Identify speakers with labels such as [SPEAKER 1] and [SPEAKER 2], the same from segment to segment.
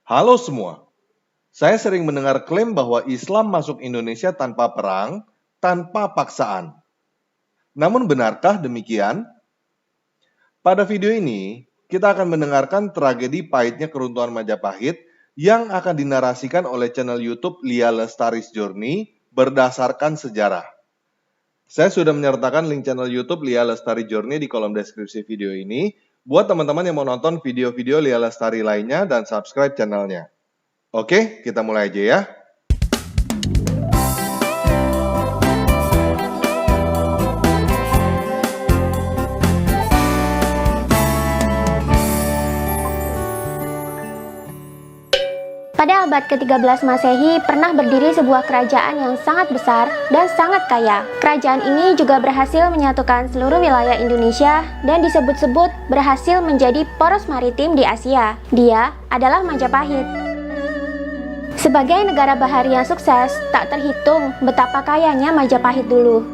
[SPEAKER 1] Halo semua, saya sering mendengar klaim bahwa Islam masuk Indonesia tanpa perang, tanpa paksaan. Namun benarkah demikian? Pada video ini, kita akan mendengarkan tragedi pahitnya keruntuhan Majapahit yang akan dinarasikan oleh channel YouTube Lia Lestari's Journey berdasarkan sejarah. Saya sudah menyertakan link channel YouTube Lia Lestari Journey di kolom deskripsi video ini buat teman-teman yang mau nonton video-video Lia Lestari lainnya dan subscribe channelnya. Oke, kita mulai aja ya.
[SPEAKER 2] Pada abad ke-13 Masehi pernah berdiri sebuah kerajaan yang sangat besar dan sangat kaya. Kerajaan ini juga berhasil menyatukan seluruh wilayah Indonesia dan disebut-sebut berhasil menjadi poros maritim di Asia. Dia adalah Majapahit. Sebagai negara bahari yang sukses, tak terhitung betapa kayanya Majapahit dulu.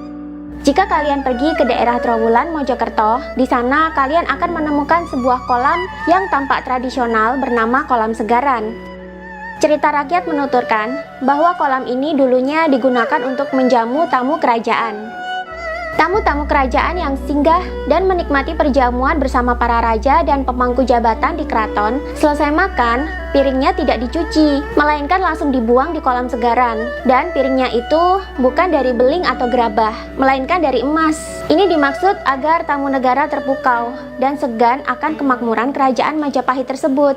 [SPEAKER 2] Jika kalian pergi ke daerah Trowulan, Mojokerto, di sana kalian akan menemukan sebuah kolam yang tampak tradisional bernama Kolam Segaran. Cerita rakyat menuturkan bahwa kolam ini dulunya digunakan untuk menjamu tamu kerajaan. Tamu-tamu kerajaan yang singgah dan menikmati perjamuan bersama para raja dan pemangku jabatan di keraton, selesai makan, piringnya tidak dicuci, melainkan langsung dibuang di kolam segaran. Dan piringnya itu bukan dari beling atau gerabah, melainkan dari emas. Ini dimaksud agar tamu negara terpukau dan segan akan kemakmuran kerajaan Majapahit tersebut.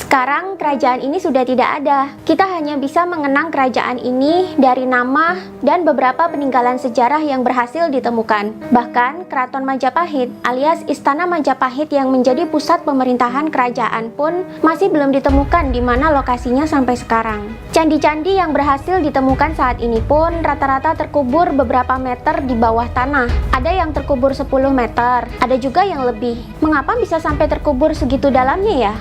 [SPEAKER 2] Sekarang kerajaan ini sudah tidak ada. Kita hanya bisa mengenang kerajaan ini dari nama dan beberapa peninggalan sejarah yang berhasil ditemukan. Bahkan Keraton Majapahit alias Istana Majapahit yang menjadi pusat pemerintahan kerajaan pun masih belum ditemukan di mana lokasinya sampai sekarang. Candi-candi yang berhasil ditemukan saat ini pun rata-rata terkubur beberapa meter di bawah tanah. Ada yang terkubur 10 meter, ada juga yang lebih. Mengapa bisa sampai terkubur segitu dalamnya ya?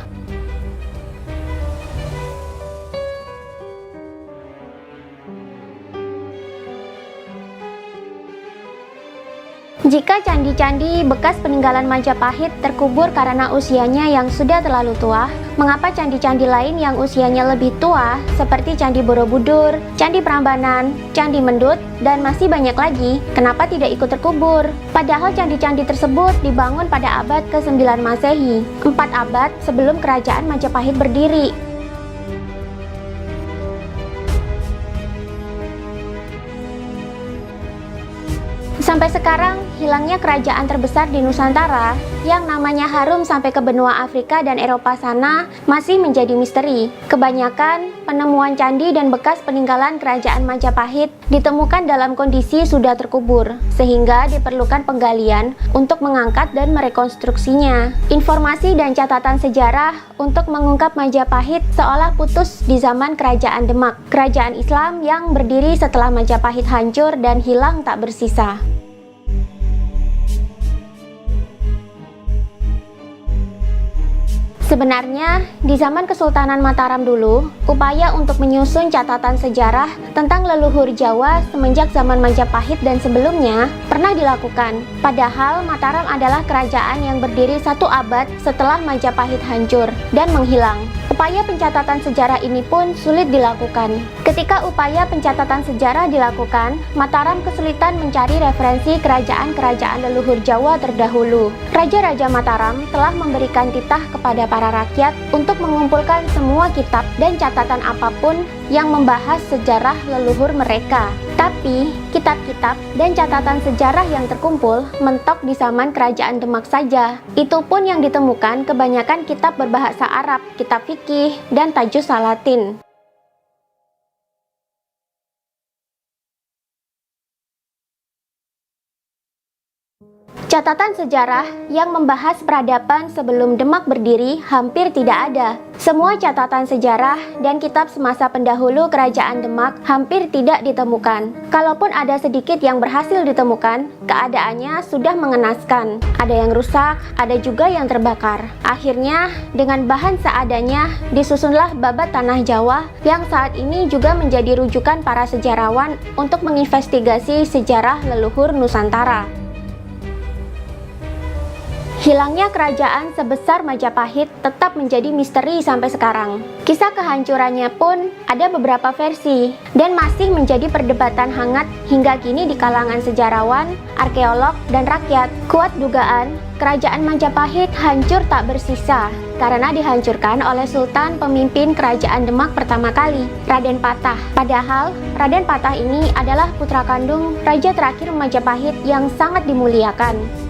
[SPEAKER 2] Jika candi-candi bekas peninggalan Majapahit terkubur karena usianya yang sudah terlalu tua, mengapa candi-candi lain yang usianya lebih tua seperti Candi Borobudur, Candi Prambanan, Candi Mendut, dan masih banyak lagi, kenapa tidak ikut terkubur? Padahal candi-candi tersebut dibangun pada abad ke-9 Masehi, 4 abad sebelum kerajaan Majapahit berdiri. Sampai sekarang, hilangnya kerajaan terbesar di Nusantara yang namanya harum sampai ke benua Afrika dan Eropa sana masih menjadi misteri. Kebanyakan penemuan candi dan bekas peninggalan kerajaan Majapahit ditemukan dalam kondisi sudah terkubur, sehingga diperlukan penggalian untuk mengangkat dan merekonstruksinya. Informasi dan catatan sejarah untuk mengungkap Majapahit seolah putus di zaman Kerajaan Demak, kerajaan Islam yang berdiri setelah Majapahit hancur dan hilang tak bersisa. Sebenarnya, di zaman Kesultanan Mataram dulu, upaya untuk menyusun catatan sejarah tentang leluhur Jawa semenjak zaman Majapahit dan sebelumnya pernah dilakukan. Padahal Mataram adalah kerajaan yang berdiri 1 abad setelah Majapahit hancur dan menghilang. Upaya pencatatan sejarah ini pun sulit dilakukan. Ketika upaya pencatatan sejarah dilakukan, Mataram kesulitan mencari referensi kerajaan-kerajaan leluhur Jawa terdahulu. Raja-raja Mataram telah memberikan titah kepada para rakyat untuk mengumpulkan semua kitab dan catatan apapun yang membahas sejarah leluhur mereka. Tapi, kitab-kitab dan catatan sejarah yang terkumpul mentok di zaman Kerajaan Demak saja. Itu pun yang ditemukan kebanyakan kitab berbahasa Arab, kitab fikih, dan tajus Salatin. Catatan sejarah yang membahas peradaban sebelum Demak berdiri hampir tidak ada. Semua catatan sejarah dan kitab semasa pendahulu Kerajaan Demak hampir tidak ditemukan. Kalaupun ada sedikit yang berhasil ditemukan, keadaannya sudah mengenaskan. Ada yang rusak, ada juga yang terbakar. Akhirnya, dengan bahan seadanya, disusunlah Babat Tanah Jawa yang saat ini juga menjadi rujukan para sejarawan untuk menginvestigasi sejarah leluhur Nusantara. Hilangnya kerajaan sebesar Majapahit tetap menjadi misteri sampai sekarang. Kisah kehancurannya pun ada beberapa versi dan masih menjadi perdebatan hangat hingga kini di kalangan sejarawan, arkeolog, dan rakyat. Kuat dugaan kerajaan Majapahit hancur tak bersisa karena dihancurkan oleh Sultan pemimpin kerajaan Demak pertama kali, Raden Patah. Padahal Raden Patah ini adalah putra kandung raja terakhir Majapahit yang sangat dimuliakan.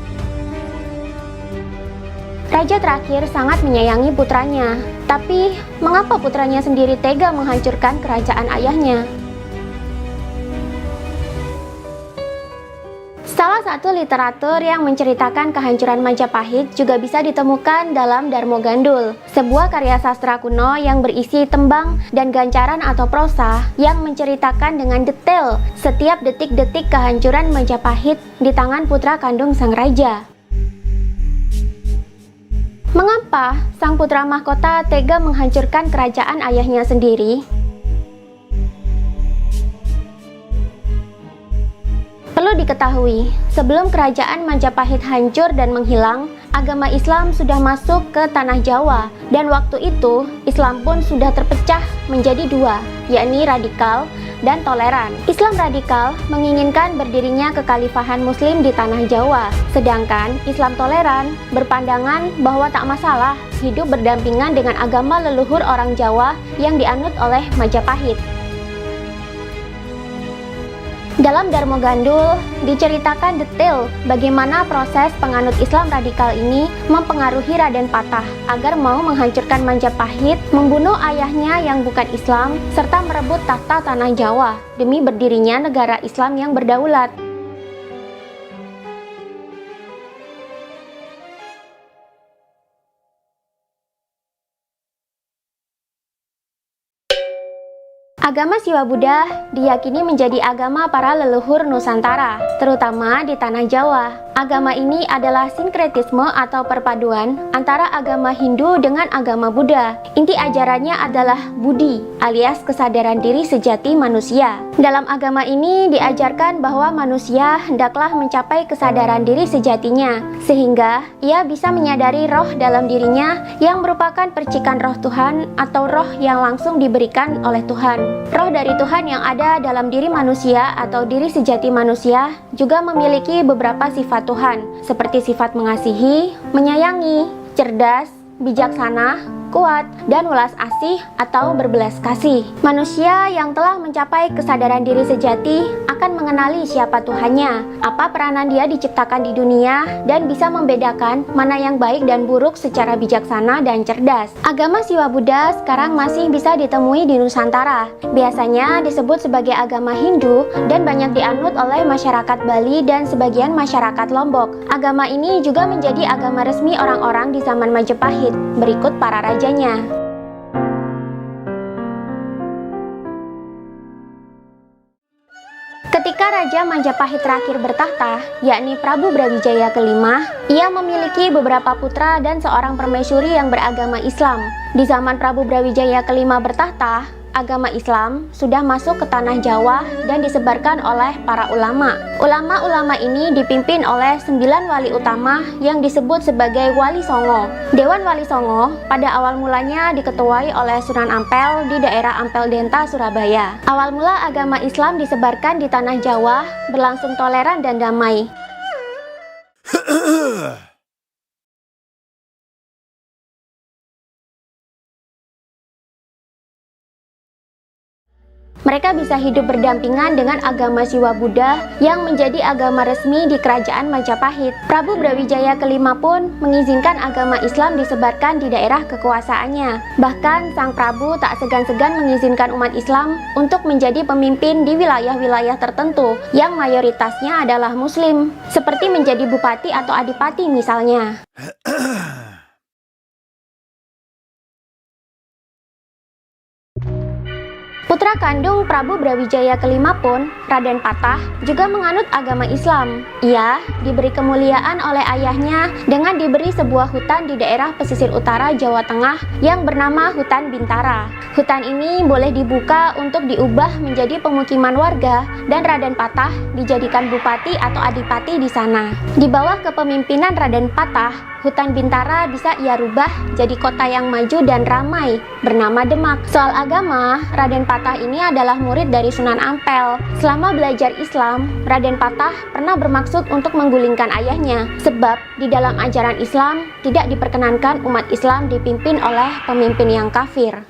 [SPEAKER 2] Raja terakhir sangat menyayangi putranya, tapi mengapa putranya sendiri tega menghancurkan kerajaan ayahnya? Salah satu literatur yang menceritakan kehancuran Majapahit juga bisa ditemukan dalam Darmo Gandul, sebuah karya sastra kuno yang berisi tembang dan gancaran atau prosa yang menceritakan dengan detail setiap detik-detik kehancuran Majapahit di tangan putra kandung sang raja. Mengapa sang putra mahkota tega menghancurkan kerajaan ayahnya sendiri? Perlu diketahui, sebelum kerajaan Majapahit hancur dan menghilang, agama Islam sudah masuk ke tanah Jawa, dan waktu itu Islam pun sudah terpecah menjadi dua, yakni radikal dan toleran. Islam radikal menginginkan berdirinya kekhalifahan Muslim di tanah Jawa, sedangkan Islam toleran berpandangan bahwa tak masalah hidup berdampingan dengan agama leluhur orang Jawa yang dianut oleh Majapahit. Dalam Darmo Gandul diceritakan detail bagaimana proses penganut Islam radikal ini mempengaruhi Raden Patah agar mau menghancurkan Majapahit, membunuh ayahnya yang bukan Islam, serta merebut tahta tanah Jawa demi berdirinya negara Islam yang berdaulat. Agama Siwa Buddha diyakini menjadi agama para leluhur Nusantara, terutama di tanah Jawa. Agama ini adalah sinkretisme atau perpaduan antara agama Hindu dengan agama Buddha. Inti ajarannya adalah Budi, alias kesadaran diri sejati manusia. Dalam agama ini diajarkan bahwa manusia hendaklah mencapai kesadaran diri sejatinya, sehingga ia bisa menyadari roh dalam dirinya yang merupakan percikan roh Tuhan atau roh yang langsung diberikan oleh Tuhan. Roh dari Tuhan yang ada dalam diri manusia atau diri sejati manusia juga memiliki beberapa sifat Tuhan, seperti sifat mengasihi, menyayangi, cerdas, bijaksana, kuat, dan welas asih atau berbelas kasih. Manusia yang telah mencapai kesadaran diri sejati akan mengenali siapa Tuhannya, apa peranan dia diciptakan di dunia, dan bisa membedakan mana yang baik dan buruk secara bijaksana dan cerdas. Agama Siwa Buddha sekarang masih bisa ditemui di Nusantara. Biasanya disebut sebagai agama Hindu dan banyak dianut oleh masyarakat Bali dan sebagian masyarakat Lombok. Agama ini juga menjadi agama resmi orang-orang di zaman Majapahit. Berikut para rajanya. Ketika Raja Majapahit terakhir bertahta, yakni Prabu Brawijaya kelima, ia memiliki beberapa putra dan seorang permaisuri yang beragama Islam. Di zaman Prabu Brawijaya kelima bertahta, agama Islam sudah masuk ke tanah Jawa dan disebarkan oleh para ulama. Ulama-ulama ini dipimpin oleh 9 wali utama yang disebut sebagai Wali Songo. Dewan Wali Songo pada awal mulanya diketuai oleh Sunan Ampel di daerah Ampel Denta, Surabaya. Awal mula agama Islam disebarkan di tanah Jawa berlangsung toleran dan damai. Mereka bisa hidup berdampingan dengan agama Siwa Buddha yang menjadi agama resmi di kerajaan Majapahit. Prabu Brawijaya kelima pun mengizinkan agama Islam disebarkan di daerah kekuasaannya. Bahkan sang Prabu tak segan-segan mengizinkan umat Islam untuk menjadi pemimpin di wilayah-wilayah tertentu yang mayoritasnya adalah Muslim, seperti menjadi bupati atau adipati misalnya. Putra kandung Prabu Brawijaya kelima pun, Raden Patah, juga menganut agama Islam. Ia diberi kemuliaan oleh ayahnya dengan diberi sebuah hutan di daerah pesisir utara Jawa Tengah yang bernama Hutan Bintara. Hutan ini boleh dibuka untuk diubah menjadi pemukiman warga dan Raden Patah dijadikan bupati atau adipati di sana. Di bawah kepemimpinan Raden Patah, Hutan Bintara bisa ia rubah jadi kota yang maju dan ramai bernama Demak. Soal agama, Raden Patah ini adalah murid dari Sunan Ampel. Selama belajar Islam, Raden Patah pernah bermaksud untuk menggulingkan ayahnya, sebab di dalam ajaran Islam tidak diperkenankan umat Islam dipimpin oleh pemimpin yang kafir.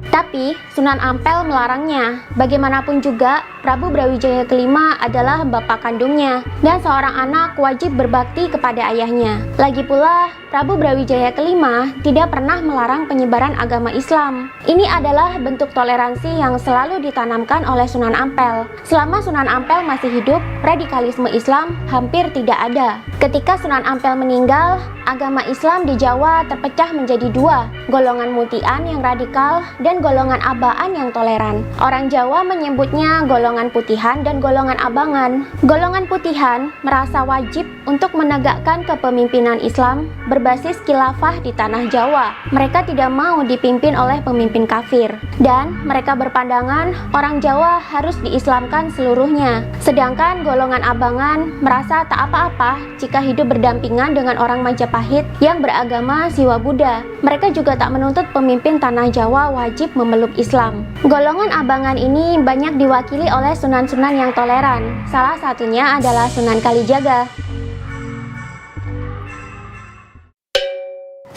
[SPEAKER 2] Tapi Sunan Ampel melarangnya. Bagaimanapun juga, Prabu Brawijaya kelima adalah bapak kandungnya dan seorang anak wajib berbakti kepada ayahnya. Lagi pula, Prabu Brawijaya kelima tidak pernah melarang penyebaran agama Islam. Ini adalah bentuk toleransi yang selalu ditanamkan oleh Sunan Ampel. Selama Sunan Ampel masih hidup, radikalisme Islam hampir tidak ada. Ketika Sunan Ampel meninggal, agama Islam di Jawa terpecah menjadi dua, golongan mutian yang radikal dan golongan abaan yang toleran. Orang Jawa menyebutnya golongan putihan dan golongan abangan. Golongan putihan merasa wajib untuk menegakkan kepemimpinan Islam berbasis khilafah di tanah Jawa. Mereka tidak mau dipimpin oleh pemimpin kafir, dan mereka berpandangan orang Jawa harus diislamkan seluruhnya. Sedangkan golongan abangan merasa tak apa-apa jika hidup berdampingan dengan orang Majapahit yang beragama Siwa Buddha. Mereka juga tak menuntut pemimpin tanah Jawa wajib memeluk Islam. Golongan abangan ini banyak diwakili oleh sunan-sunan yang toleran. Salah satunya adalah Sunan Kalijaga.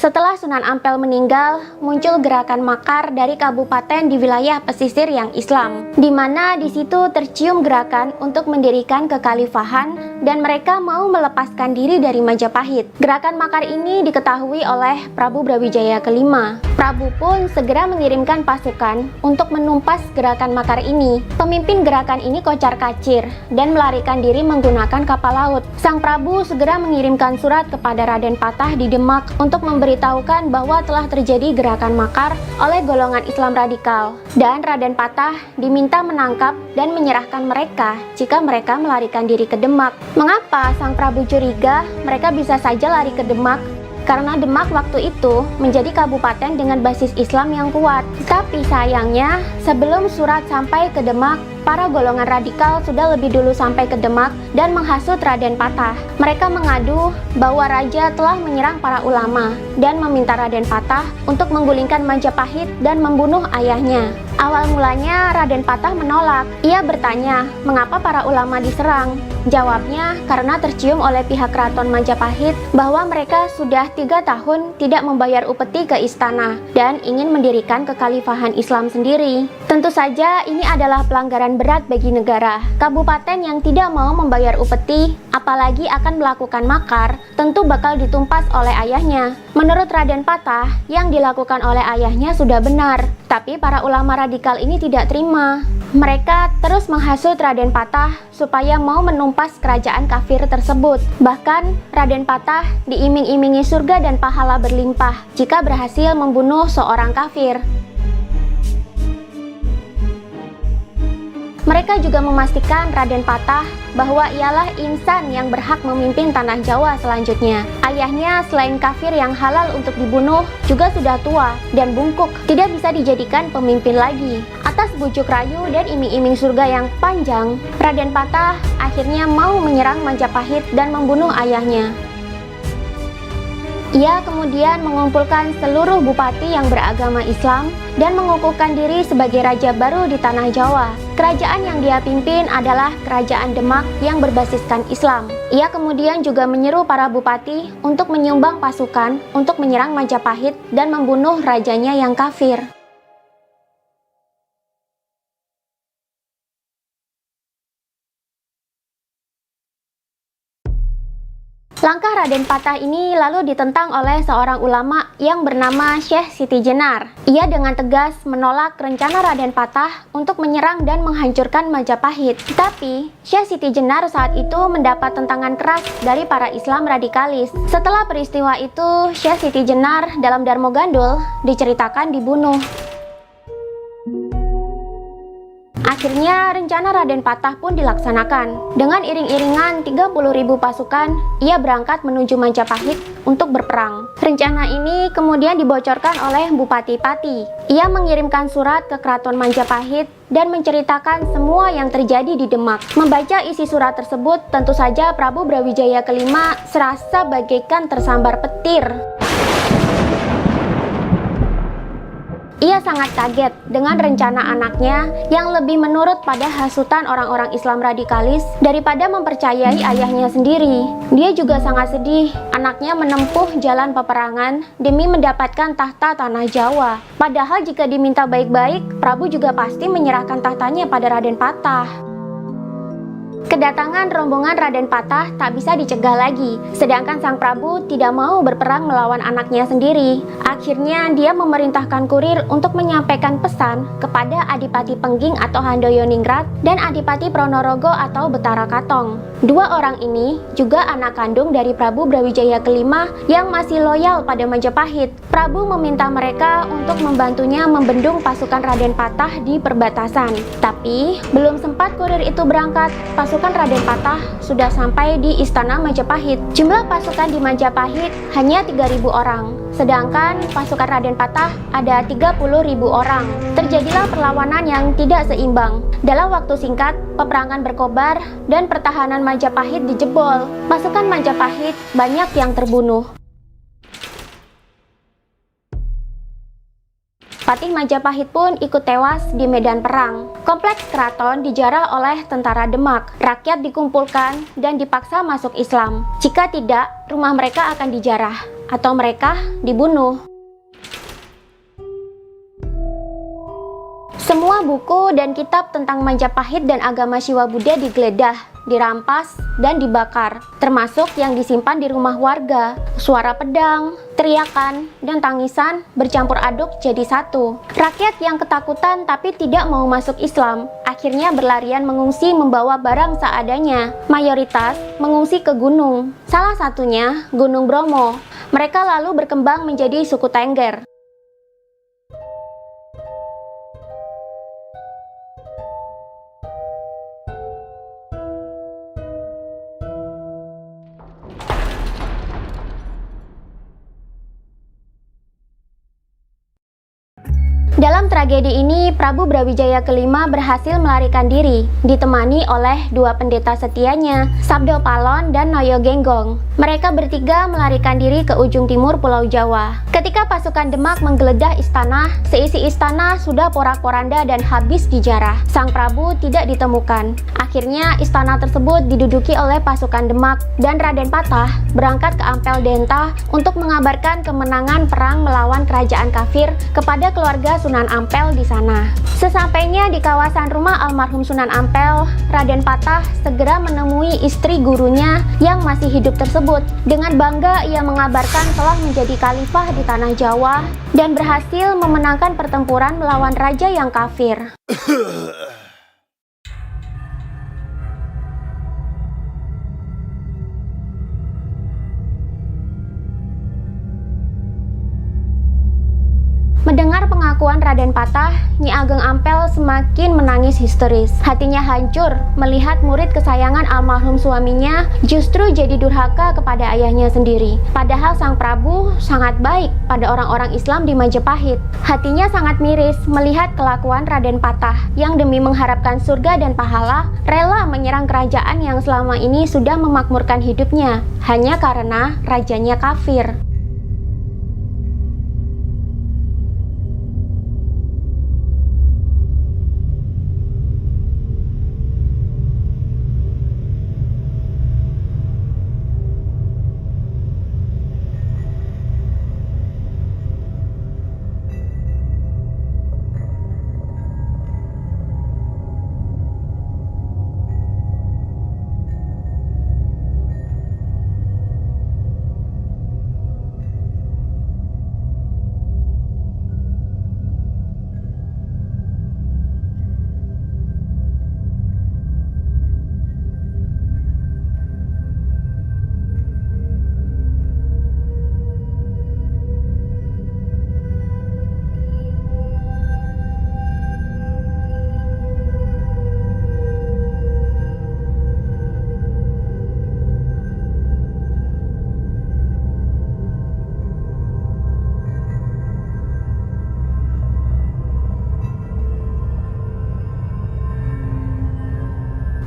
[SPEAKER 2] Setelah Sunan Ampel meninggal, muncul gerakan makar dari kabupaten di wilayah pesisir yang Islam, di mana di situ tercium gerakan untuk mendirikan kekhalifahan dan mereka mau melepaskan diri dari Majapahit. Gerakan makar ini diketahui oleh Prabu Brawijaya kelima. Prabu pun segera mengirimkan pasukan untuk menumpas gerakan makar ini. Pemimpin gerakan ini kocar-kacir dan melarikan diri menggunakan kapal laut. Sang Prabu segera mengirimkan surat kepada Raden Patah di Demak untuk memberitahukan bahwa telah terjadi gerakan makar oleh golongan Islam radikal, dan Raden Patah diminta menangkap dan menyerahkan mereka jika mereka melarikan diri ke Demak. Mengapa Sang Prabu curiga mereka bisa saja lari ke Demak? Karena Demak waktu itu menjadi kabupaten dengan basis Islam yang kuat. Tapi sayangnya, sebelum surat sampai ke Demak, para golongan radikal sudah lebih dulu sampai ke Demak dan menghasut Raden Patah. Mereka mengadu bahwa raja telah menyerang para ulama dan meminta Raden Patah untuk menggulingkan Majapahit dan membunuh ayahnya. Awal mulanya Raden Patah menolak. Ia bertanya, mengapa para ulama diserang? Jawabnya, karena tercium oleh pihak keraton Majapahit bahwa mereka sudah 3 tahun tidak membayar upeti ke istana dan ingin mendirikan kekhalifahan Islam sendiri. Tentu saja ini adalah pelanggaran berat bagi negara. Kabupaten yang tidak mau membayar upeti, apalagi akan melakukan makar, tentu bakal ditumpas oleh ayahnya. Menurut Raden Patah, yang dilakukan oleh ayahnya sudah benar, tapi para ulama radikal ini tidak terima. Mereka terus menghasut Raden Patah supaya mau menumpas kerajaan kafir tersebut. Bahkan Raden Patah diiming-imingi surga dan pahala berlimpah jika berhasil membunuh seorang kafir. Mereka juga memastikan Raden Patah bahwa ialah insan yang berhak memimpin tanah Jawa selanjutnya. Ayahnya selain kafir yang halal untuk dibunuh, juga sudah tua dan bungkuk, tidak bisa dijadikan pemimpin lagi. Atas bujuk rayu dan iming-iming surga yang panjang, Raden Patah akhirnya mau menyerang Majapahit dan membunuh ayahnya. Ia kemudian mengumpulkan seluruh bupati yang beragama Islam dan mengukuhkan diri sebagai raja baru di tanah Jawa. Kerajaan yang dia pimpin adalah Kerajaan Demak yang berbasiskan Islam. Ia kemudian juga menyeru para bupati untuk menyumbang pasukan untuk menyerang Majapahit dan membunuh rajanya yang kafir. Langkah Raden Patah ini lalu ditentang oleh seorang ulama yang bernama Syekh Siti Jenar. Ia dengan tegas menolak rencana Raden Patah untuk menyerang dan menghancurkan Majapahit. Tapi, Syekh Siti Jenar saat itu mendapat tentangan keras dari para Islam radikalis. Setelah peristiwa itu, Syekh Siti Jenar dalam Darmo Gandul diceritakan dibunuh. Akhirnya rencana Raden Patah pun dilaksanakan. Dengan iring-iringan 30.000 pasukan, ia berangkat menuju Majapahit untuk berperang. Rencana ini kemudian dibocorkan oleh Bupati Pati. Ia mengirimkan surat ke Keraton Majapahit dan menceritakan semua yang terjadi di Demak. Membaca isi surat tersebut, tentu saja Prabu Brawijaya kelima serasa bagaikan tersambar petir. Ia sangat kaget dengan rencana anaknya yang lebih menurut pada hasutan orang-orang Islam radikalis daripada mempercayai ayahnya sendiri. Dia juga sangat sedih anaknya menempuh jalan peperangan demi mendapatkan tahta tanah Jawa. Padahal jika diminta baik-baik, Prabu juga pasti menyerahkan tahtanya pada Raden Patah. Kedatangan rombongan Raden Patah tak bisa dicegah lagi, sedangkan sang Prabu tidak mau berperang melawan anaknya sendiri. Akhirnya dia memerintahkan kurir untuk menyampaikan pesan kepada Adipati Pengging atau Handoyoningrat dan Adipati Pronorogo atau Betara Katong. Dua orang ini juga anak kandung dari Prabu Brawijaya kelima yang masih loyal pada Majapahit. Prabu meminta mereka untuk membantunya membendung pasukan Raden Patah di perbatasan. Tapi belum sempat kurir itu berangkat, pasukan Raden Patah sudah sampai di Istana Majapahit. Jumlah pasukan di Majapahit hanya 3.000 orang, sedangkan pasukan Raden Patah ada 30.000 orang. Terjadilah perlawanan yang tidak seimbang. Dalam waktu singkat, peperangan berkobar dan pertahanan Majapahit dijebol. Pasukan Majapahit banyak yang terbunuh. Patih Majapahit pun ikut tewas di medan perang. Kompleks keraton dijarah oleh tentara Demak. Rakyat dikumpulkan dan dipaksa masuk Islam. Jika tidak, rumah mereka akan dijarah atau mereka dibunuh. Semua buku dan kitab tentang Majapahit dan agama Siwa Buddha digeledah, dirampas, dan dibakar, termasuk yang disimpan di rumah warga. Suara pedang, teriakan, dan tangisan bercampur aduk jadi satu. Rakyat yang ketakutan tapi tidak mau masuk Islam, akhirnya berlarian mengungsi membawa barang seadanya. Mayoritas mengungsi ke gunung, salah satunya Gunung Bromo. Mereka lalu berkembang menjadi suku Tengger. Dalam tragedi ini, Prabu Brawijaya kelima berhasil melarikan diri, ditemani oleh dua pendeta setianya, Sabdo Palon dan Noyo Genggong. Mereka bertiga melarikan diri ke ujung timur Pulau Jawa. Ketika pasukan Demak menggeledah istana, seisi istana sudah porak-poranda dan habis dijarah. Sang Prabu tidak ditemukan. Akhirnya istana tersebut diduduki oleh pasukan Demak dan Raden Patah berangkat ke Ampel Denta untuk mengabarkan kemenangan perang melawan kerajaan kafir kepada keluarga Sunan Ampel di sana. Sesampainya di kawasan rumah almarhum Sunan Ampel, Raden Patah segera menemui istri gurunya yang masih hidup tersebut. Dengan bangga ia mengabarkan telah menjadi khalifah di tanah Jawa dan berhasil memenangkan pertempuran melawan raja yang kafir. Mendengar pengakuan Raden Patah, Nyi Ageng Ampel semakin menangis histeris. Hatinya hancur melihat murid kesayangan almarhum suaminya justru jadi durhaka kepada ayahnya sendiri. Padahal sang Prabu sangat baik pada orang-orang Islam di Majapahit. Hatinya sangat miris melihat kelakuan Raden Patah yang demi mengharapkan surga dan pahala, rela menyerang kerajaan yang selama ini sudah memakmurkan hidupnya, hanya karena rajanya kafir.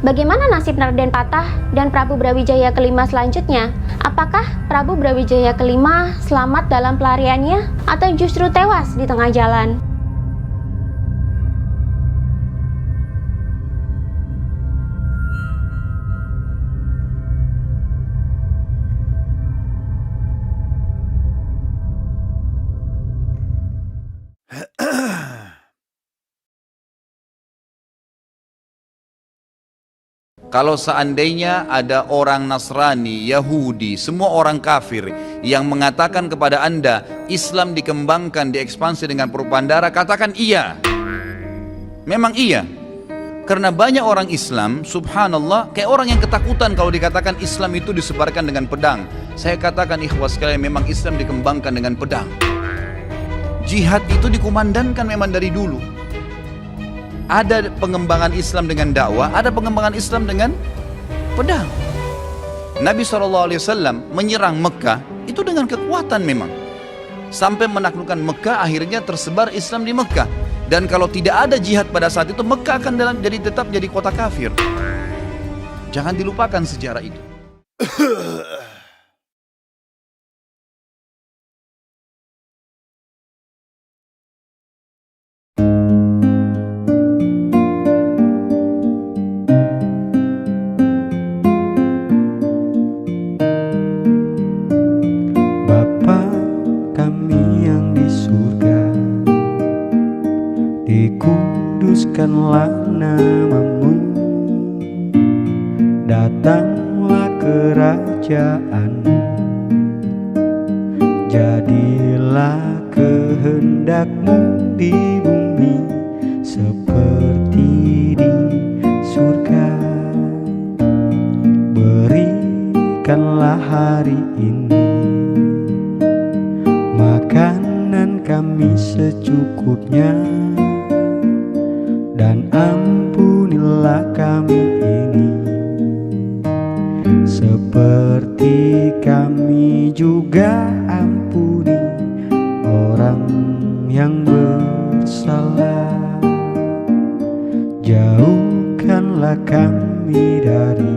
[SPEAKER 2] Bagaimana nasib Raden Patah dan Prabu Brawijaya kelima selanjutnya? Apakah Prabu Brawijaya kelima selamat dalam pelariannya atau justru tewas di tengah jalan?
[SPEAKER 3] Kalau seandainya ada orang Nasrani, Yahudi, semua orang kafir yang mengatakan kepada Anda Islam dikembangkan, diekspansi dengan perubahan darah, katakan iya. Memang iya. Karena banyak orang Islam, subhanallah, kayak orang yang ketakutan kalau dikatakan Islam itu disebarkan dengan pedang. Saya katakan ikhwah sekalian, memang Islam dikembangkan dengan pedang. Jihad itu dikumandangkan memang dari dulu. Ada pengembangan Islam dengan dakwah, ada pengembangan Islam dengan pedang. Nabi SAW menyerang Mekah itu dengan kekuatan memang. Sampai menaklukkan Mekah, akhirnya tersebar Islam di Mekah. Dan kalau tidak ada jihad pada saat itu, Mekah akan tetap jadi kota kafir. Jangan dilupakan sejarah itu.
[SPEAKER 4] Dikuduskanlah namamu, datanglah kerajaanmu, jadilah kehendakmu di bumi seperti di surga. Berikanlah hari ini makanan kami secukupnya, dan ampunilah kami ini seperti kami juga ampuni orang yang bersalah. Jauhkanlah kami dari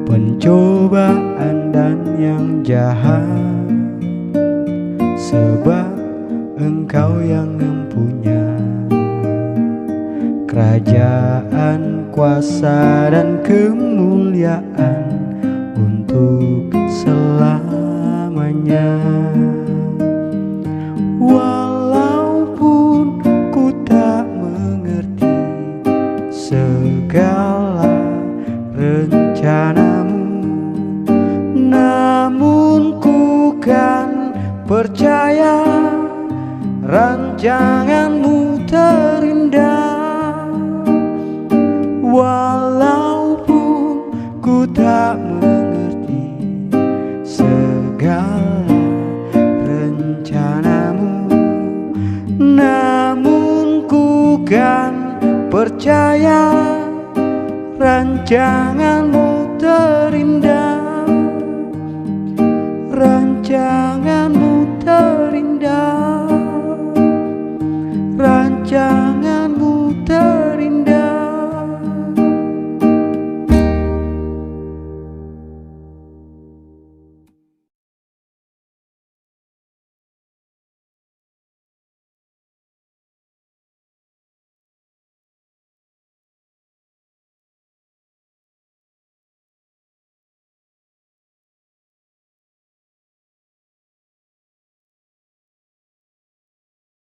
[SPEAKER 4] pencobaan dan yang jahat, sebab Engkau yang mempunyai kerajaan, kuasa, dan kemuliaan untuk selamanya. Walaupun ku tak mengerti segala rencanamu, namun ku kan percaya rancanganmu terindah. Walaupun ku tak mengerti segala rencanamu, namun ku kan percaya rancanganmu terindah. Rancanganmu